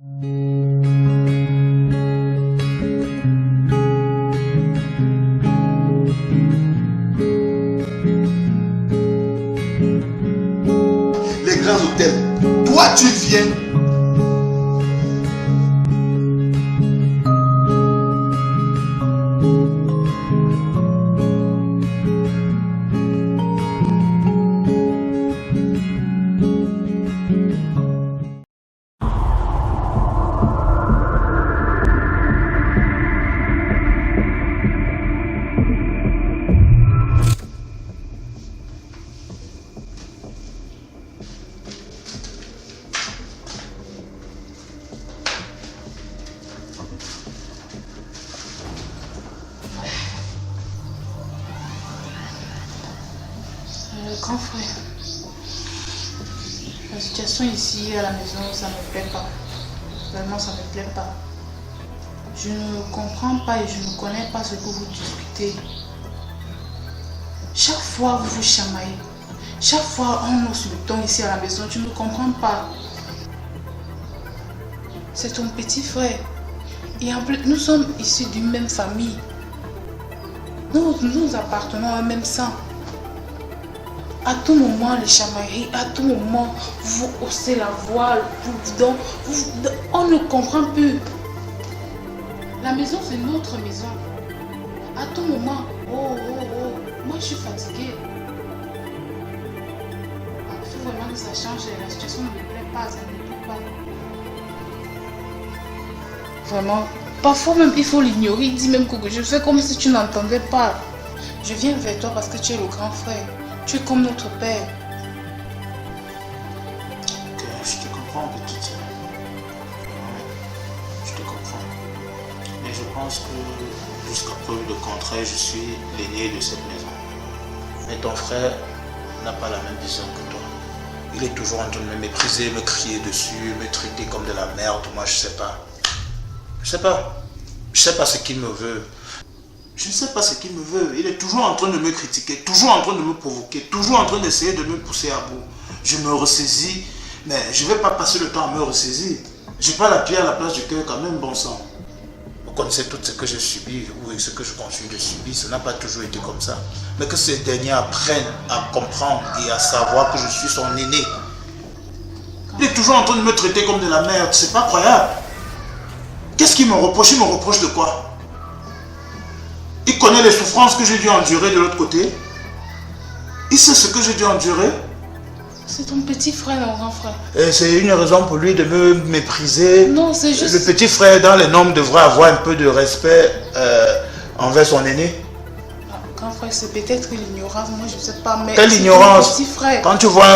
Les grands hôtels, toi tu viens. Grand frère, la situation ici à la maison, ça ne me plaît pas. Vraiment, ça ne me plaît pas. Je ne comprends pas et je ne connais pas ce que vous discutez. Chaque fois, vous vous chamaillez. Chaque fois, on hausse le ton ici à la maison. Tu ne comprends pas. C'est ton petit frère. Et en plus, nous sommes issus d'une même famille. Nous appartenons à un même sang. À tout moment, les chamailleries, à tout moment, vous haussez la voix, on ne comprend plus. La maison, c'est notre maison. À tout moment, oh, moi je suis fatiguée. Il faut vraiment que ça change, la situation ne me plaît pas, ça ne me plaît pas. Vraiment, parfois même il faut l'ignorer, il dit même que je fais comme si tu n'entendais pas. Je viens vers toi parce que tu es le grand frère. Tu es comme notre père. Ok, je te comprends, petite sœur. Je te comprends. Mais je pense que jusqu'à preuve de contraire, je suis l'aîné de cette maison. Mais ton frère n'a pas la même vision que toi. Il est toujours en train de me mépriser, me crier dessus, me traiter comme de la merde. Moi, je sais pas. Je sais pas ce qu'il me veut. Je ne sais pas ce qu'il me veut. Il est toujours en train de me critiquer, toujours en train de me provoquer, toujours en train d'essayer de me pousser à bout. Je me ressaisis, mais je ne vais pas passer le temps à me ressaisir. Je pas la pierre à la place du cœur quand même, bon sang. Vous connaissez tout ce que j'ai subi, ou ce que je continue de subir. Ça n'a pas toujours été comme ça. Mais que ces derniers apprennent à comprendre et à savoir que je suis son aîné. Il est toujours en train de me traiter comme de la merde. C'est pas croyable. Qu'est-ce qu'il me reproche? Il me reproche de quoi? Il connaît les souffrances que j'ai dû endurer de l'autre côté. Il sait ce que j'ai dû endurer. C'est ton petit frère, mon grand frère. Et c'est une raison pour lui de me mépriser. Non, c'est juste... Le petit frère, dans les normes, devrait avoir un peu de respect envers son aîné. Grand frère, c'est peut-être l'ignorance, moi je ne sais pas, mais... Quelle ignorance? Petit frère. Quand tu vois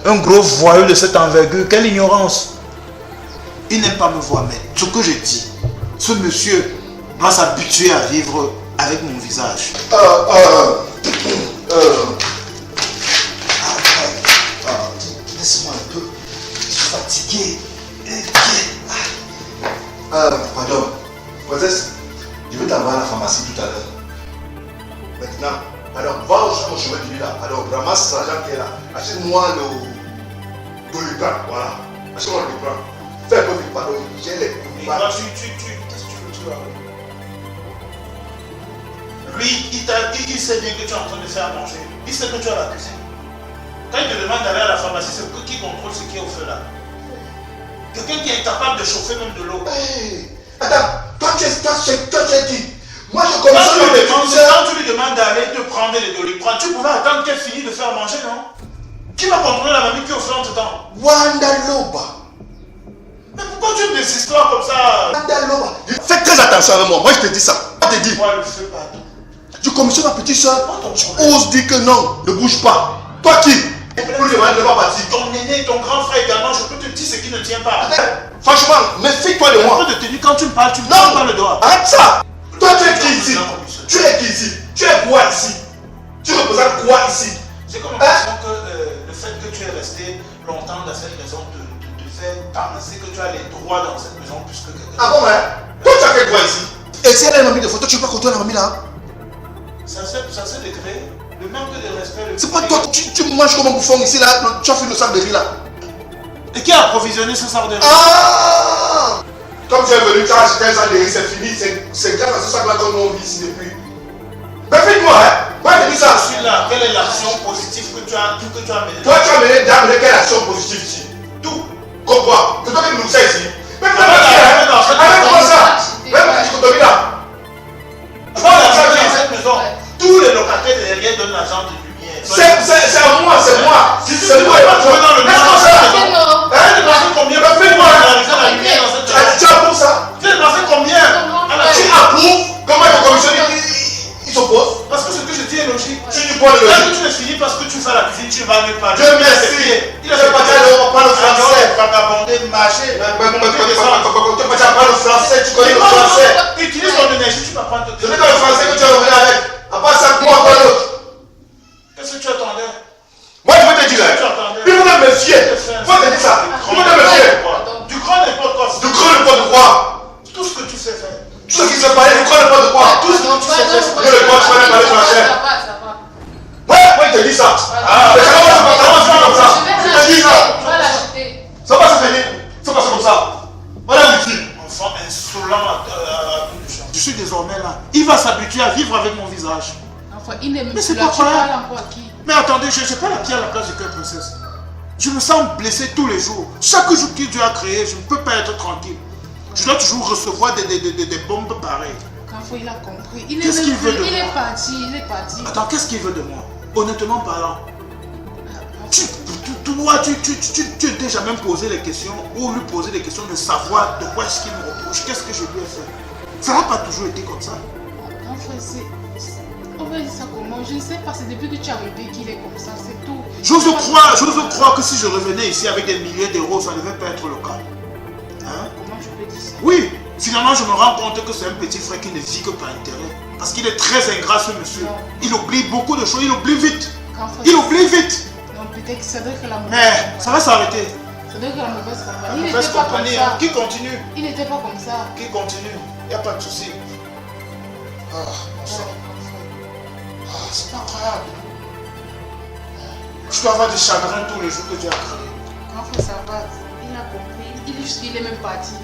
un gros voyou de cette envergure, quelle ignorance? Il n'aime pas me voir, mais ce que je dis, ce monsieur doit s'habituer à vivre avec mon visage. Laisse-moi un peu, je suis fatigué. Pardon, Princesse, je vais t'envoyer à la pharmacie tout à l'heure. Maintenant, alors va au chemin du là, alors ramasse l'argent qui est là, achète-moi le Doliprane, voilà, achète-moi le Doliprane. Fais un peu vite, pardon, j'ai les... Qu'est-ce que tu veux? Lui, il sait bien que tu es en train de faire à manger. Il sait que tu as la cuisine. Quand il te demande d'aller à la pharmacie, c'est qui contrôle ce qui est au feu là? Quelqu'un qui est incapable de chauffer même de l'eau. Hey, attends, toi tu es qui? Moi je commence à quand tu lui demandes d'aller te prendre les Doliprane, tu pouvais attendre qu'elle finisse de faire manger, non? Qui va contrôler la mamie qui est au feu entre temps? Wandaloba. Mais pourquoi tu me des histoires comme ça? Wandaloba. Fais très attention avec moi, moi je te dis ça. Je te dis. Moi le feu, pardon. Je commissionne ma petite soeur, tu oses dire que non, ne bouge pas. Toi qui? Pour lui demander de ne pas partir. Ton aîné, ton grand frère également, je peux te dire ce qui ne tient pas. Franchement, méfie-toi de moi. De tenue, quand tu me parles, tu me non, pas le doigt. Arrête ça. Toi tu es qui ici? Tu es qui ici? Tu es quoi ici? Tu représentes quoi ici? J'ai comme l'impression que le fait que tu es resté longtemps dans cette maison te fait penser que tu as les droits dans cette maison plus que quelqu'un. Ah bon, hein? Toi tu as quel droit ici? Et si elle a une mamie de photo, tu peux pas contrôler la mamie là? Ça se décrée. Le manque de respect. C'est pas toi, tu manges comme un bouffon ici là, tu as fait le sac de riz là. Et qui a approvisionné ce sac de riz? Ah! Comme tu es venu, tu as acheté un sac de riz, c'est fini. C'est grâce à ce sac-là que nous on vit ici depuis. Mais fais-moi, hein? Moi, je dis ça. Je suis là. Quelle est l'action positive que tu as menée? Toi, tu as mené quelle action positive ici? Tout. Comme quoi? C'est toi qui nous sais ici. Mais fais-moi ça, hein? Arrête-moi ça. Même quand tu te là. Dans cette maison, tous les locataires derrière donnent l'argent de lumière. C'est à moi, c'est moi. C'est moi. Laisse-moi ça. Arrête de penser combien. Fais-moi. Tu approuves ça? Tu as dépensé combien? Tu approuves? Comment le commissaire il s'oppose? Parce que ce que je dis est logique. Tu dis quoi de logique? Tu ne finis parce que tu fais la cuisine, tu vas nulle part. Dieu merci. Il a fait parler le français. Vagabonder, marcher. Tu parles le français, tu connais le français. Utilise ton énergie, tu vas prendre. Je sais pas le français que tu as revenu avec. À part ça, moi, quoi d'autre? Qu'est-ce que tu attendais? Moi, je veux te dire, il faut me fier. Il faut te dire ça. Il faut me fier. Du grand n'importe quoi. Du grand n'importe quoi. Tout ce que tu sais faire. Tout ce qui se passe, du grand n'importe quoi. Tout ce que tu sais faire. Le grand, tu vas parler français. Ça va. Ouais, moi, je te dis ça. Mais ça va se finir comme ça. Je te dis ça. On va l'acheter. Ça va se finir. Ça va se comme ça. Voilà l'outil. Enfant insolent à tout le champ. Je suis désormais là. Il va s'habituer à vivre avec mon visage. Enfin, il n'est même Mais c'est plus là. pas Tu vrai. parles encore à qui? Mais attendez, je n'ai pas la pied à la place du cœur princesse. Je me sens blessé tous les jours. Chaque jour que Dieu a créé, je ne peux pas être tranquille. Je dois toujours recevoir des bombes pareilles. Quand il a compris. Il Qu'est-ce qu'il veut de il moi? est parti. Attends, qu'est-ce qu'il veut de moi? Honnêtement parlant, tu t'es jamais posé les questions ou lui poser les questions de savoir de quoi est-ce qu'il me reproche, qu'est-ce que je lui ai fait? Ça n'a pas toujours été comme ça. Enfin, on va dire ça comment? Je ne sais pas, c'est depuis que tu es arrivé qu'il est comme ça, c'est tout. J'ose croire que si je revenais ici avec des milliers d'euros, ça ne devait pas être le cas. Hein? Comment je peux dire ça? Oui, finalement je me rends compte que c'est un petit frère qui ne vit que par intérêt. Parce qu'il est très ingrat ce monsieur. Non. Il oublie beaucoup de choses, il oublie vite. Qu'enfin, Il oublie vite. non, peut-être que c'est vrai que la mauvaise Mais compagnie. ça va s'arrêter. C'est vrai que la mauvaise La compagnie. Il mauvaise n'était pas comme compagnie, ça. hein. Qui continue? Il n'était pas comme ça. Qui continue? Il n'y a pas de souci. Ah, mon sang. Ah, c'est pas incroyable. Je dois avoir des chagrins tous les jours que Dieu a créé. Enfin, ça va. Il a compris. Il est même parti.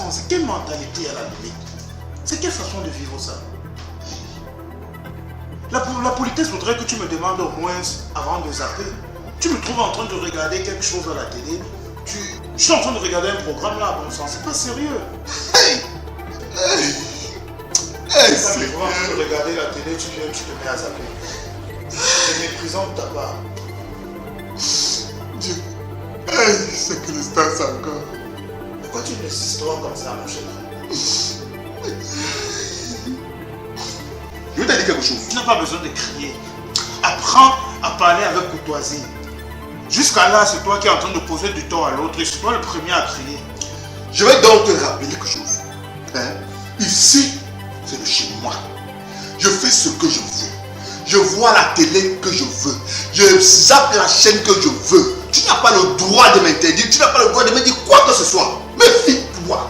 C'est quelle mentalité à la limite? C'est quelle façon de vivre ça? La politesse voudrait que tu me demandes au moins avant de zapper. Tu me trouves en train de regarder quelque chose à la télé. Je suis en train de regarder un programme là, bon sang, c'est pas sérieux. C'est en train de regarder la télé, tu viens, tu te mets à zapper. C'est méprisant de ta part. C'est Christophe encore. Pourquoi tu me laisses toi comme ça, mon cher? Je vais te dire quelque chose. Tu n'as pas besoin de crier. Apprends à parler avec courtoisie. Jusqu'à là, c'est toi qui es en train de poser du tort à l'autre et c'est toi le premier à crier. Je vais donc te rappeler quelque chose. Hein? Ici, c'est de chez moi. Je fais ce que je veux. Je vois la télé que je veux. Je zappe la chaîne que je veux. Tu n'as pas le droit de m'interdire. Tu n'as pas le droit de me dire quoi que ce soit. Méfie-toi.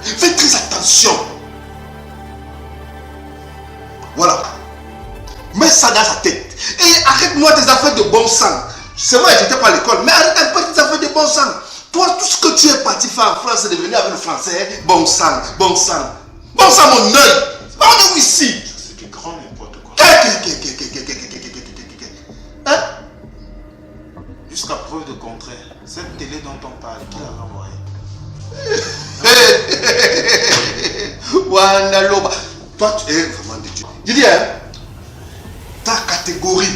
Fais très attention. Voilà. Mets ça dans ta tête. Et arrête-moi tes affaires de bon sang. C'est vrai, j'étais pas à l'école, mais arrête un peu tes affaires de bon sang. Toi, tout ce que tu es parti faire en France, c'est de venir avec le français. Bon sang, bon sang. Bon sang, mon œil. On est où ici? C'est du grand n'importe quoi. Hein? Jusqu'à preuve de contraire, cette télé dont on parle, qui l'a renvoyée? Wanaloba. Toi, tu es vraiment de Dieu. Je dis, hein, ta catégorie,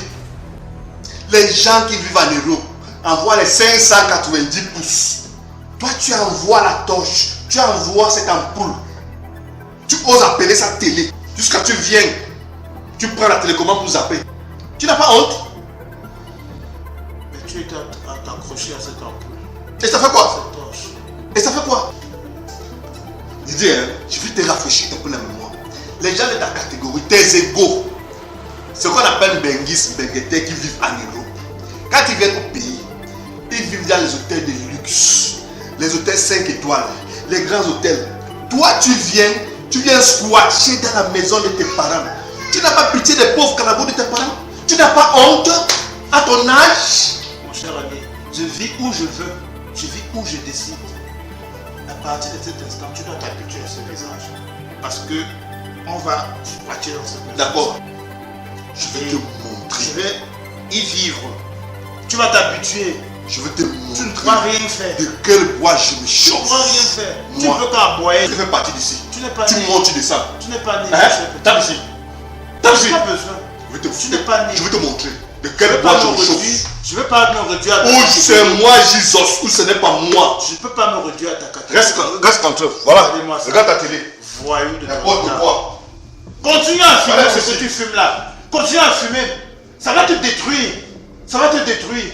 les gens qui vivent en Europe envoient les 590 pouces. Toi, tu envoies la torche, tu envoies cette ampoule. Tu oses appeler ça télé. Jusqu'à tu viens, tu prends la télécommande pour zapper. Tu n'as pas honte? Mais tu étais accroché à cette ampoule. Et ça fait quoi? Cette torche. Et ça fait quoi? Je dis, hein, je vais te rafraîchir un peu la mémoire. Les gens de ta catégorie, tes égaux, ce qu'on appelle Benguis, Bengueté qui vivent en Europe. Quand ils viennent au pays, ils vivent dans les hôtels de luxe, les hôtels 5 étoiles, les grands hôtels. Toi, tu viens squatter dans la maison de tes parents. Tu n'as pas pitié des pauvres canabos de tes parents. Tu n'as pas honte à ton âge. Mon cher ami, je vis où je veux, je vis où je décide. À partir de cet instant, tu dois t'habituer à ce visage. Parce que on va squatter dans cette maison. D'accord. Je vais te montrer. Je vais y vivre. Tu vas t'habituer. Je vais te montrer. Tu ne pourras rien faire. De quel bois je me Tu ne chauffe. pourras rien faire. Tu Moi, ne peux qu'aboyer. je fais partie d'ici. Tu n'es pas Tu né. montes, tu descends. Tu n'es pas né. Hein? Tape ici. Tape Tu ici. n'as pas besoin. Je n'es pas né. vais te montrer. De Je ne quel vais bois pas je me me réduire. chauffe. Je ne vais pas me réduire à ta Ou c'est catégorie. moi Jesus, ou ce n'est pas moi. Je ne peux pas me réduire à ta catégorie. Reste contre eux. Voilà. Regardez-moi ça. Regarde ta télé. Voyou de N'importe ton quoi. Continue à fumer Voilà, ce ceci. que tu fumes là. Continue à fumer. Ça va te détruire. Ça va te détruire.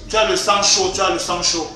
Tu as le sang chaud, tu as le sang chaud.